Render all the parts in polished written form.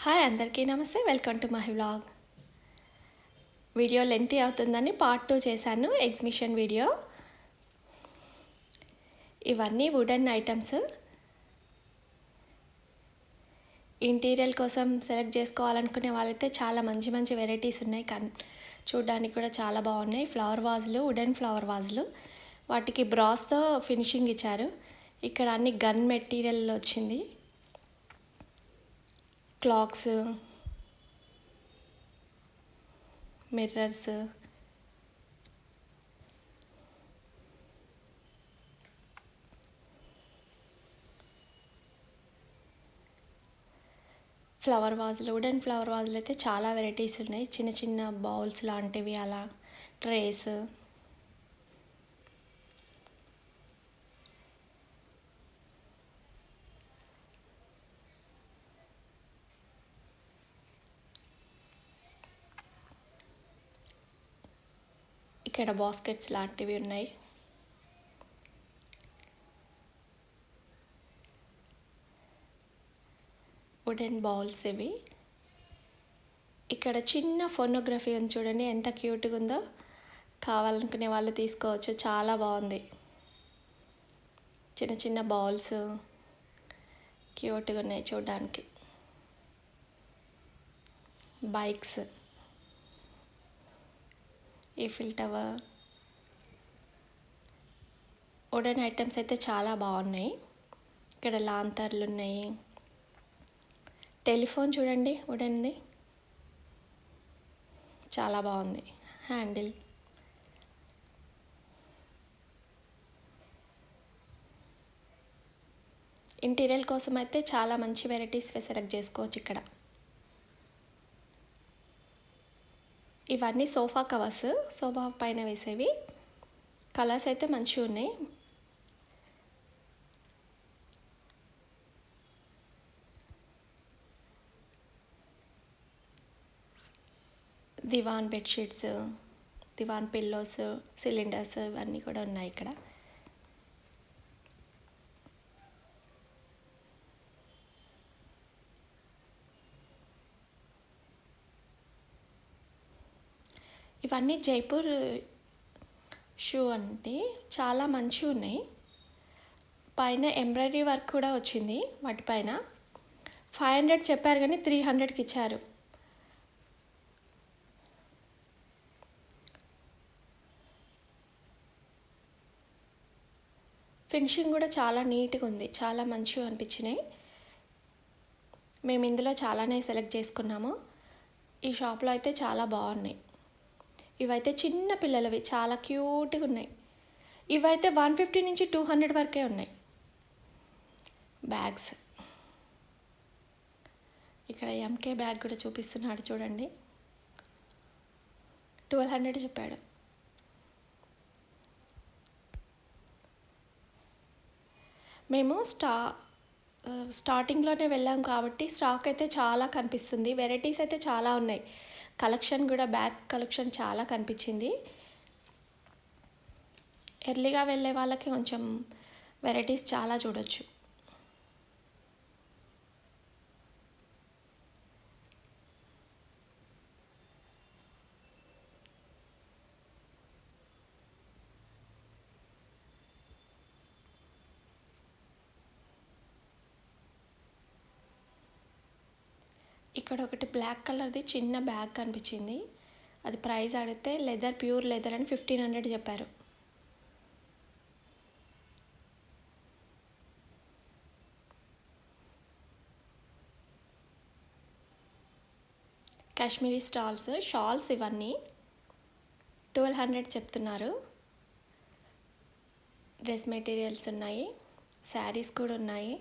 Hi అందరికీ నమస్తే. Welcome to my vlog. Video lengthy అవుతుందని పార్ట్ 2 చేశాను ఎగ్జిబిషన్ వీడియో. ఇవన్నీ వుడెన్ ఐటమ్స్. ఇంటీరియర్ కోసం సెలెక్ట్ చేసుకోవాలనుకునే వాళ్ళైతే చాలా మంచి మంచి వెరైటీస్ ఉన్నాయి. చూడడానికి కూడా చాలా బాగున్నాయి. ఫ్లవర్ వాజులు, వుడెన్ ఫ్లవర్ వాజులు, వాటికి బ్రాస్తో ఫినిషింగ్ ఇచ్చారు. ఇక్కడ అన్ని గన్ మెటీరియల్ వచ్చింది. క్లాక్స్, మిర్రర్స్, ఫ్లవర్ వాజులు, వుడెన్ ఫ్లవర్ వాజులు అయితే చాలా వెరైటీస్ ఉన్నాయి. చిన్న చిన్న బౌల్స్ లాంటివి, అలా ట్రేస్. ఇక్కడ బాస్కెట్స్ లాంటివి ఉన్నాయి. వుడెన్ బౌల్స్ ఇవి. ఇక్కడ చిన్న ఫోనోగ్రఫీ ఉంది చూడండి, ఎంత క్యూట్గా ఉందో. కావాలనుకునే వాళ్ళు తీసుకోవచ్చు, చాలా బాగుంది. చిన్న చిన్న బౌల్స్ క్యూట్గా ఉన్నాయి చూడడానికి. Bikes, Eiffel tower, wooden items అయితే చాలా బాగున్నాయి. ఇక్కడ లాంతర్లు ఉన్నాయి. టెలిఫోన్ చూడండి, వుడెన్ది చాలా బాగుంది. హ్యాండిల్. ఇంటీరియర్ కోసం అయితే చాలా మంచి వెరైటీస్ సెలెక్ట్ చేసుకోవచ్చు ఇక్కడ. ఇవన్నీ సోఫా కవర్స్, సోఫా పైన వేసేవి. కలర్స్ అయితే మంచిగా ఉన్నాయి. దివాన్ బెడ్షీట్స్, దివాన్ పిల్లోస్, సిలిండర్స్, ఇవన్నీ కూడా ఉన్నాయి ఇక్కడ. ఇవన్నీ జైపూర్ షూ అంటే చాలా మంచిగా ఉన్నాయి. పైన ఎంబ్రాయిడరీ వర్క్ కూడా వచ్చింది వాటిపైన. 500 చెప్పారు కానీ 300కి ఇచ్చారు. ఫినిషింగ్ కూడా చాలా నీట్గా ఉంది, చాలా మంచిగా అనిపించినాయి. మేము ఇందులో చాలానే సెలెక్ట్ చేసుకున్నాము. ఈ షాప్లో అయితే చాలా బాగున్నాయి. ఇవైతే చిన్న పిల్లలవి, చాలా క్యూట్గా ఉన్నాయి. ఇవైతే 150 నుంచి 200 వరకే ఉన్నాయి. బ్యాగ్స్, ఇక్కడ ఎంకే బ్యాగ్ కూడా చూపిస్తున్నాడు చూడండి. 1200 చెప్పాడు. మేము స్టార్టింగ్లోనే వెళ్ళాం కాబట్టి స్టాక్ అయితే చాలా కనిపిస్తుంది. వెరైటీస్ అయితే చాలా ఉన్నాయి. కలెక్షన్ కూడా, బ్యాగ్ కలెక్షన్ చాలా కనిపించింది. ఎర్లీగా వెళ్ళే వాళ్ళకి కొంచెం వెరైటీస్ చాలా చూడొచ్చు. ఇక్కడ ఒకటి బ్లాక్ కలర్ది చిన్న బ్యాగ్ కనిపించింది. అది ప్రైస్ అడిగితే లెదర్, ప్యూర్ లెదర్ అని 1500 చెప్పారు. కాశ్మీరీ షాల్స్ ఇవన్నీ 1200 చెప్తున్నారు. డ్రెస్ మెటీరియల్స్ ఉన్నాయి, శారీస్ కూడా ఉన్నాయి.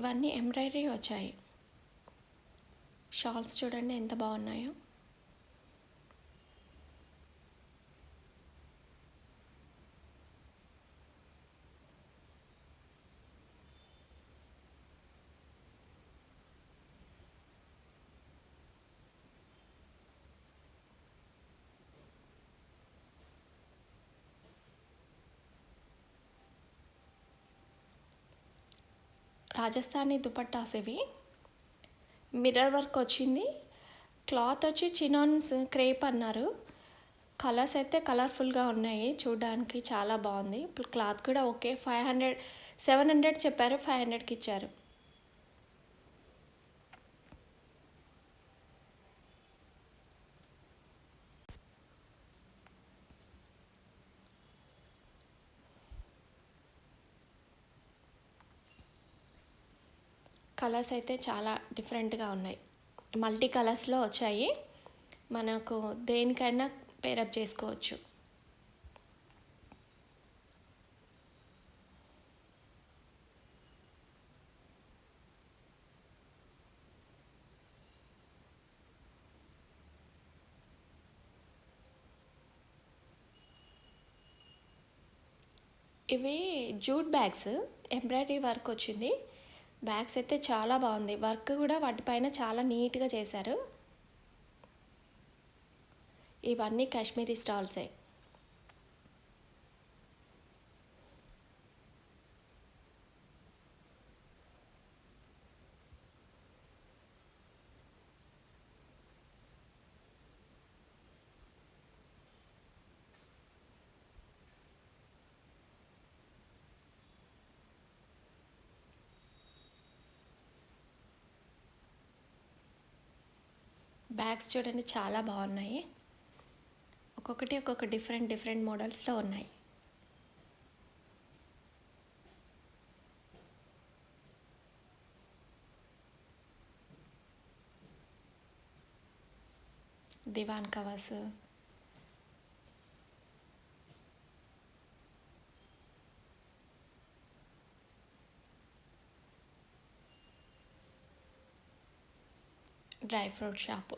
ఇవన్నీ ఎంబ్రాయిడరీ వచ్చాయి. షాల్స్ చూడండి ఎంత బాగున్నాయో. రాజస్థానీ దుపట్టాస్ ఇవి. మిర్రర్ వర్క్ వచ్చింది. క్లాత్ వచ్చి చినాన్స్ క్రేప్ అన్నారు. కలర్స్ అయితే కలర్ఫుల్గా ఉన్నాయి, చూడడానికి చాలా బాగుంది. ఇప్పుడు క్లాత్ కూడా ఓకే. 500 700 చెప్పారు, 500కి ఇచ్చారు. కలర్స్ అయితే చాలా డిఫరెంట్గా ఉన్నాయి, మల్టీ కలర్స్లో వచ్చాయి. మనకు దేనికైనా పేరప్ చేసుకోవచ్చు. ఇవి జూట్ బ్యాగ్స్, ఎంబ్రాయిడరీ వర్క్ వచ్చింది. బ్యాగ్స్ అయితే చాలా బాగుంది, వర్క్ కూడా వాటిపైన చాలా నీట్గా చేశారు. ఇవన్నీ కాశ్మీరీ స్టాల్సే. బ్యాగ్స్ చూడండి చాలా బాగున్నాయి, ఒక్కొక్కటి ఒక్కొక్క డిఫరెంట్ మోడల్స్లో ఉన్నాయి. దివాన్ covers, dry fruit shop.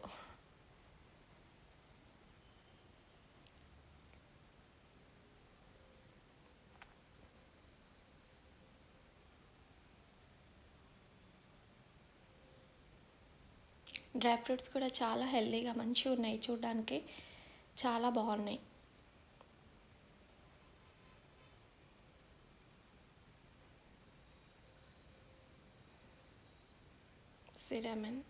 Dry fruits కూడా చాలా హెల్తీగా మంచిగా ఉన్నాయి, చూడడానికి చాలా బాగున్నాయి. సిరమన్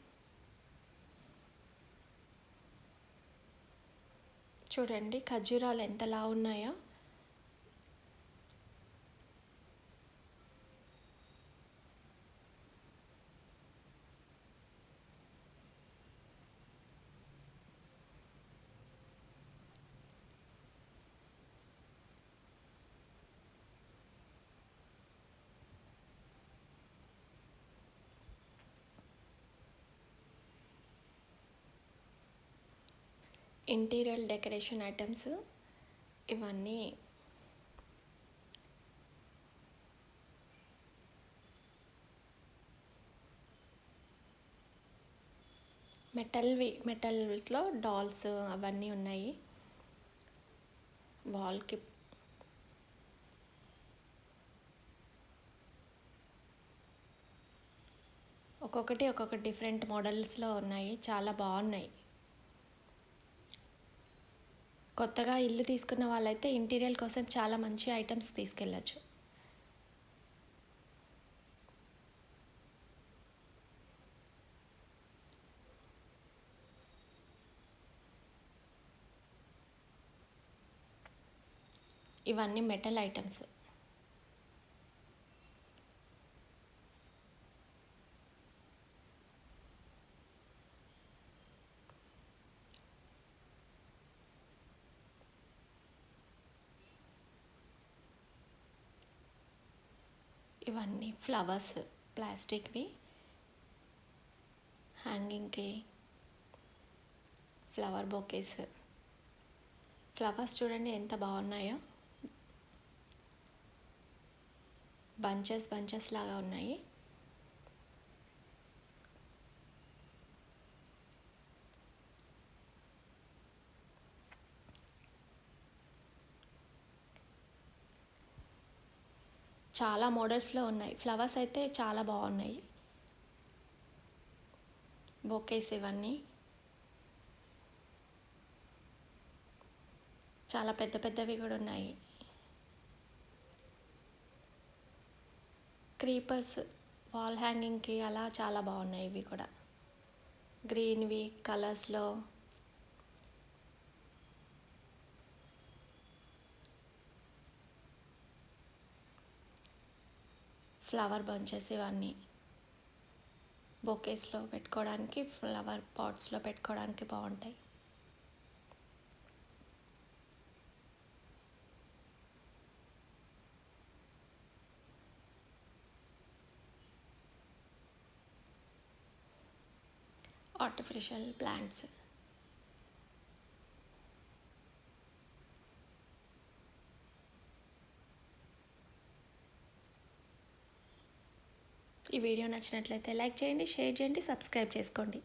చూడండి, ఖర్జూరాలు ఎంతలా ఉన్నాయో. ఇంటీరియర్ డెకరేషన్ ఐటమ్స్ ఇవన్నీ. మెటల్లో డాల్స్ అవన్నీ ఉన్నాయి. వాల్కి ఒక్కొక్కటి ఒక్కొక్క డిఫరెంట్ మోడల్స్లో ఉన్నాయి, చాలా బాగున్నాయి. కొత్తగా ఇల్లు తీసుకున్న వాళ్ళైతే ఇంటీరియర్ కోసం చాలా మంచి ఐటమ్స్ తీసుకెళ్ళచ్చు. ఇవన్నీ మెటల్ ఐటమ్స్. ఇవన్నీ ఫ్లవర్స్, ప్లాస్టిక్వి హ్యాంగింగ్కి. ఫ్లవర్ బొకేస్, ఫ్లవర్స్ చూడండి ఎంత బాగున్నాయో, బంచెస్ లాగా ఉన్నాయి. చాలా మోడల్స్లో ఉన్నాయి, ఫ్లవర్స్ అయితే చాలా బాగున్నాయి. బొకేస్ ఇవన్నీ చాలా పెద్ద పెద్దవి కూడా ఉన్నాయి. క్రీపర్స్ వాల్ హ్యాంగింగ్కి అలా చాలా బాగున్నాయి ఇవి కూడా. గ్రీన్వి కలర్స్లో. ఫ్లవర్ బంచెస్ ఇవన్నీ బొకేస్లో పెట్టుకోవడానికి, ఫ్లవర్ పాట్స్లో పెట్టుకోవడానికి బాగుంటాయి. Artificial plants. ఈ వీడియో నచ్చినట్లయితే లైక్ చేయండి, షేర్ చేయండి, సబ్స్క్రైబ్ చేసుకోండి.